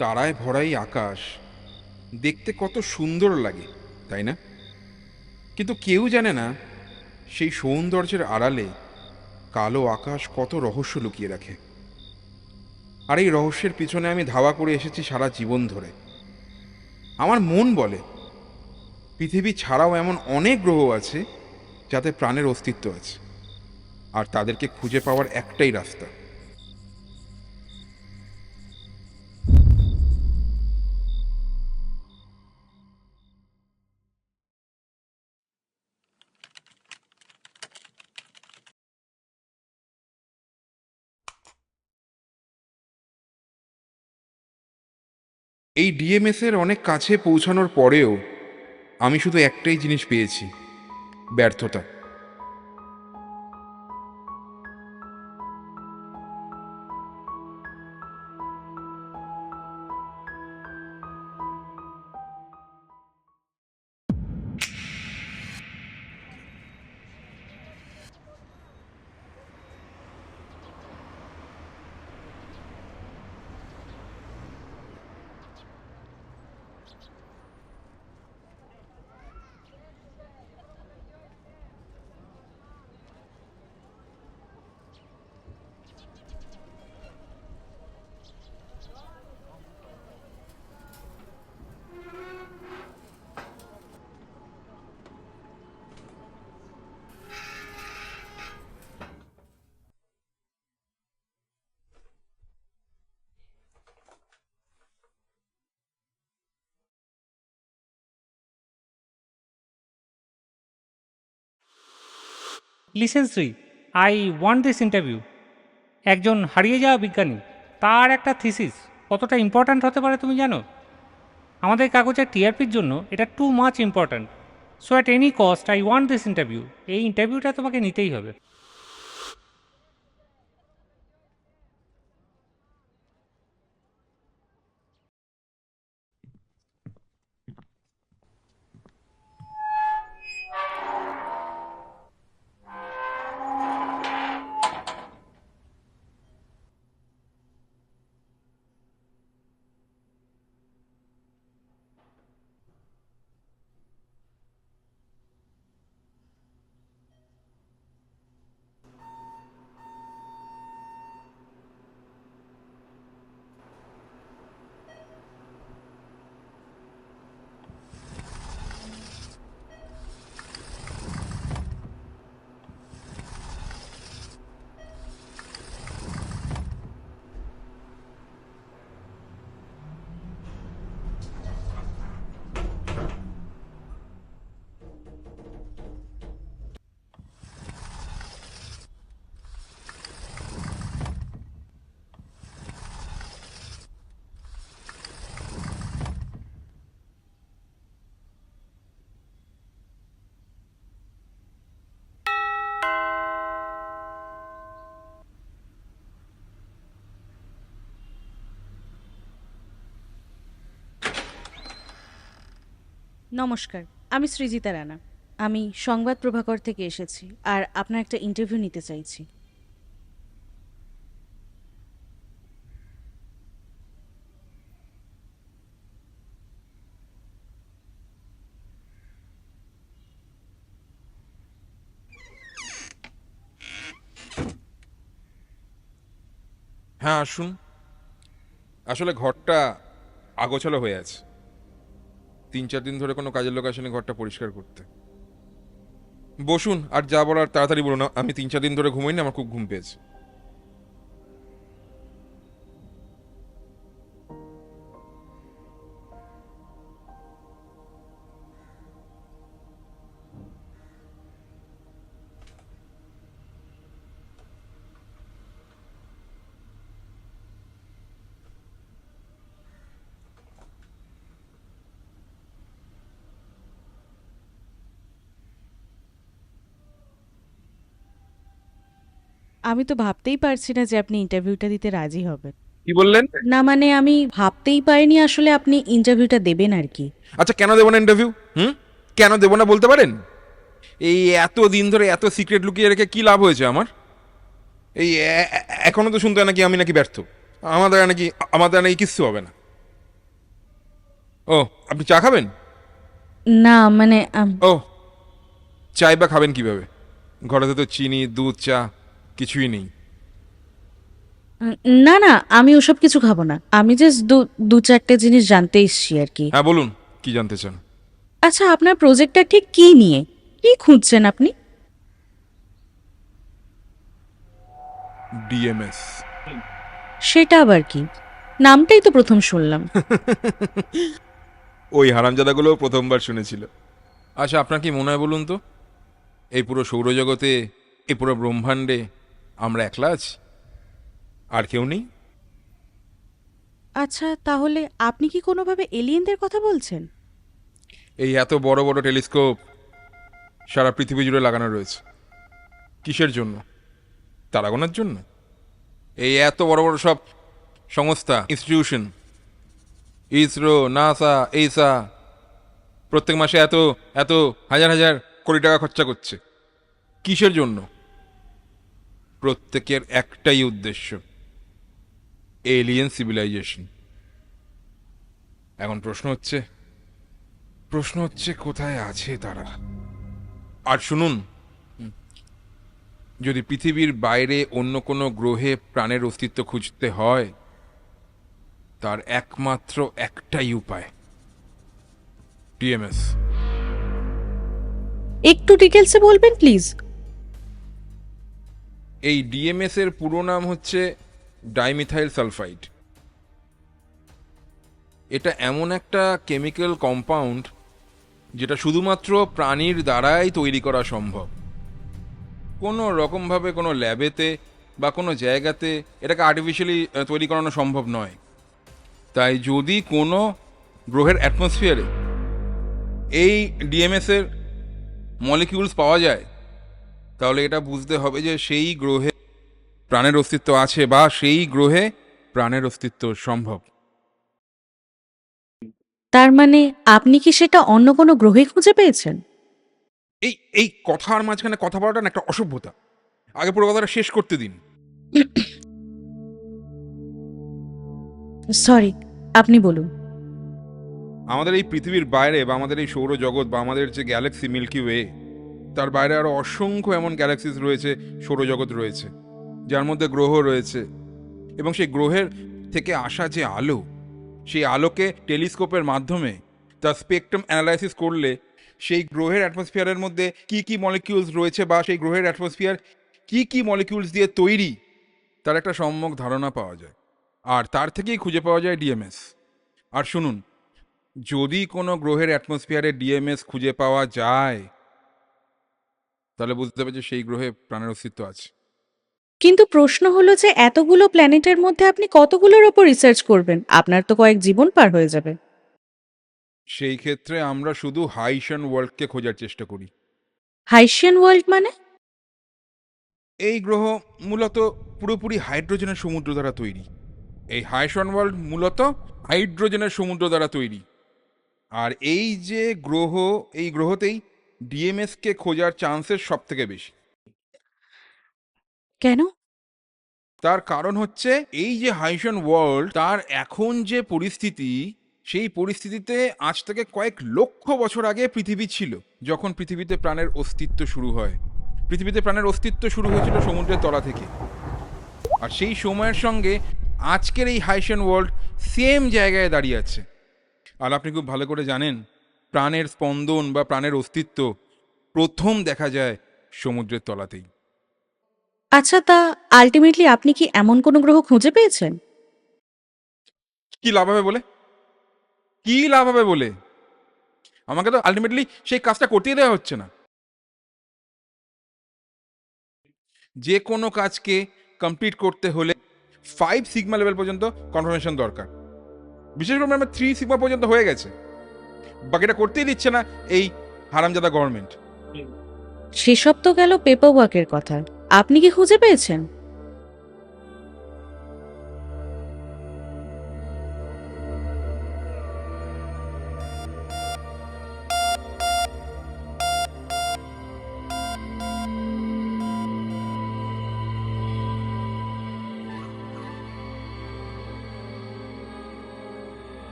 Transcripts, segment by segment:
তারায় ভরা এই আকাশ দেখতে কত সুন্দর লাগে, তাই না? কিন্তু কেউ জানে না সেই সৌন্দর্যের আড়ালে কালো আকাশ কত রহস্য লুকিয়ে রাখে। আর এই রহস্যের পিছনে আমি ধাওয়া করে এসেছি সারা জীবন ধরে। আমার মন বলে পৃথিবী ছাড়াও এমন অনেক গ্রহ আছে যাতে প্রাণের অস্তিত্ব আছে, আর তাদেরকে খুঁজে পাওয়ার একটাই রাস্তা। এই ডিএমএস এর অনেক কাছে পৌঁছানোর পরেও আমি শুধু একটাই জিনিস পেয়েছি, ব্যর্থতা। Listen Shri, I want this interview. একজন হারিয়ে যাওয়া বিজ্ঞানী, তার একটা থিসিস কতটা ইম্পর্ট্যান্ট হতে পারে তুমি জানো? আমাদের কাগজের টিআরপির জন্য এটা too much important. So at any cost I want this interview. এই ইন্টারভিউটা তোমাকে নিতেই হবে। নমস্কার, আমি সৃজিতা রানা। আমি সংবাদ প্রভাকর থেকে এসেছি আর আপনার একটা ইন্টারভিউ নিতে চাইছি। হ্যাঁ, আসুন। আসলে ঘরটা আগোছালো হয়ে আছে, 3-4 দিন ধরে কোনো কাজের লোক আসেনি ঘরটা পরিষ্কার করতে। বসুন, আর যা বলার তাড়াতাড়ি বলুন। আমি 3-4 দিন ধরে ঘুমোইনি, আমার খুব ঘুম পেয়েছে। আমি তো ভাবতেই পারছি না যে আপনি ইন্টারভিউটা দিতে রাজি হবেন। কি বললেন? না মানে আমি ভাবতেই পারিনি আসলে আপনি ইন্টারভিউটা দেবেন আর কি। আচ্ছা, কেন দেবো না ইন্টারভিউ? কেন দেবো না বলতে পারেন? এই এত দিন ধরে এত সিক্রেট লুকিয়ে রেখে কি লাভ হয়েছে আমার? এই এখনো তো শুনতে হয় নাকি আমি নাকি ব্যর্থ, আমাদের নাকি কিচ্ছু হবে না। ও, আপনি চা খাবেন? না মানে ও, চাই বা খাবেন কিভাবে? ঘরেতে তো চিনি, দুধ, চা কিছুই নেই। না না, আমি ওসব কিছু খাবো না। আমি জাস্ট দু চারটে জিনিস জানতে এসেছি আর কি। হ্যাঁ বলুন, কি জানতে চান? আচ্ছা, আপনার প্রজেক্টটা ঠিক কি নিয়ে? কি খুঁজছেন আপনি? ডিএমএস। সেটা আবার কি? নামটাই তো প্রথম শুনলাম। ওই হারামজাদাগুলো প্রথমবার শুনেছিল। আচ্ছা, আপনার কি মনে হয় বলুন তো, এই পুরো সৌরজগতে, এই পুরো ব্রহ্মাণ্ডে আমরা একলা আছি, আর কেউ নেই? আচ্ছা, তাহলে আপনি কি কোনোভাবে এলিয়েনদের কথা বলছেন? এই এত বড় বড় টেলিস্কোপ সারা পৃথিবী জুড়ে লাগানো রয়েছে। কিসের জন্য? তারা গোনার জন্য? এই এত বড় বড় সব সংস্থা, ইনস্টিটিউশন, ইসরো, নাসা, এইসা, প্রত্যেক মাসে এত এত হাজার হাজার কোটি টাকা খরচা করছে। কিসের জন্য? প্রত্যেকের একটাই উদ্দেশ্য, এলিয়েন সিভিলাইজেশন। এখন প্রশ্ন হচ্ছে কোথায় আছে তারা? আর শুনুন, যদি পৃথিবীর বাইরে অন্য কোনো গ্রহে প্রাণের অস্তিত্ব খুঁজতে হয়, তার একমাত্র একটাই উপায়, ডিএমএস। একটু ডিটেলসে বলবেন প্লিজ। এই ডিএমএস এর পুরো নাম হচ্ছে ডাইমিথাইল সালফাইড। এটা এমন একটা কেমিক্যাল কম্পাউন্ড যেটা শুধুমাত্র প্রাণীর দ্বারাই তৈরি করা সম্ভব। কোনো রকমভাবে কোনো ল্যাবেতে বা কোনো জায়গাতে এটাকে আর্টিফিশিয়ালি তৈরি করানো সম্ভব নয়। তাই যদি কোনো গ্রহের অ্যাটমসফিয়ারে এই ডিএমএস এর মলিকিউলস পাওয়া যায়, তাহলে এটা বুঝতে হবে যে সেই গ্রহে প্রাণের অস্তিত্ব আছে বা সেই গ্রহে প্রাণের অস্তিত্ব সম্ভব। তার মানে আপনি কি সেটা অন্য কোনো গ্রহে খুঁজে পেয়েছেন? এই এই কথার মাঝখানে কথা বলাটা না একটা অসভ্যতা। আগে পুরো কথাটা শেষ করতে দিন। সরি, আপনি বলুন। আমাদের এই পৃথিবীর বাইরে বা আমাদের এই সৌরজগৎ বা আমাদের যে গ্যালাক্সি মিল্কি ওয়ে, তার বাইরে আরো অসংখ্য এমন গ্যালাক্সিস রয়েছে, সৌরজগৎ রয়েছে, যার মধ্যে গ্রহ রয়েছে। এবং সেই গ্রহের থেকে আসা যে আলো, সেই আলোকে টেলিস্কোপের মাধ্যমে তার স্পেকট্রাম অ্যানালাইসিস করলে সেই গ্রহের অ্যাটমসফিয়ারের মধ্যে কি কি মলিকিউলস রয়েছে বা সেই গ্রহের অ্যাটমসফিয়ার কি কি মলিকিউলস দিয়ে তৈরি, তার একটা সম্যক ধারণা পাওয়া যায়। আর তার থেকেই খুঁজে পাওয়া যায় ডিএমএস। আর শুনুন, যদি কোনো গ্রহের অ্যাটমসফিয়ারে ডিএমএস খুঁজে পাওয়া যায়, তাহলে বুঝতে হবে যে সেই গ্রহে প্রাণের অস্তিত্ব আছে। কিন্তু প্রশ্ন হলো যে এতগুলো প্ল্যানেটের মধ্যে আপনি কতগুলোর ওপর রিসার্চ করবেন? আপনার তো কয়েক জীবন পার হয়ে যাবে। সেই ক্ষেত্রে আমরা শুধু হাইশন ওয়ার্ল্ডকে খোঁজার চেষ্টা করি। হাইশিয়ান ওয়ার্ল্ড মানে? এই গ্রহ মূলত পুরোপুরি হাইড্রোজেনের সমুদ্র দ্বারা তৈরি। এই হাইশন ওয়ার্ল্ড মূলত হাইড্রোজেনের সমুদ্র দ্বারা তৈরি। আর এই যে গ্রহ, এই গ্রহতেই ডিএমএসকে খোঁজার চান্সেস সব থেকে বেশি। কেন? তার কারণ হচ্ছে এই যে হাইশন ওয়ার্ল্ড, তার এখন যে পরিস্থিতি, সেই পরিস্থিতিতে আজ থেকে কয়েক লক্ষ বছর আগে পৃথিবী ছিল, যখন পৃথিবীতে প্রাণের অস্তিত্ব শুরু হয়। পৃথিবীতে প্রাণের অস্তিত্ব শুরু হয়েছিল সমুদ্রের তলা থেকে। আর সেই সময়ের সঙ্গে আজকের এই হাইশন ওয়ার্ল্ড সেম জায়গায় দাঁড়িয়ে আছে। আর আপনি খুব ভালো করে জানেন, প্রাণের স্পন্দন বা প্রাণের অস্তিত্ব প্রথম দেখা যায় সমুদ্রের তলাতেই। আচ্ছা, তা আলটিমেটলি আপনি কি এমন কোনো গ্রহ খুঁজে পেয়েছেন? কি লাভ হবে বলে? কি লাভ হবে বলে? আমাকে তো আলটিমেটলি সেই কাজটা করতেই দেওয়া হচ্ছে না। যে কোনো কাজকে কমপ্লিট করতে হলে 5 সিগমা লেভেল পর্যন্ত কনফার্মেশন দরকার। বিশেষ করে আমার 3 সিগমা পর্যন্ত হয়ে গেছে, বাকিটা করতেই দিচ্ছে না এই হারামজাদা গভর্নমেন্ট। সেসব তো গেল পেপার ওয়ার্কের কথা। আপনি কি খুঁজে পেয়েছেন?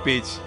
পেয়েছি।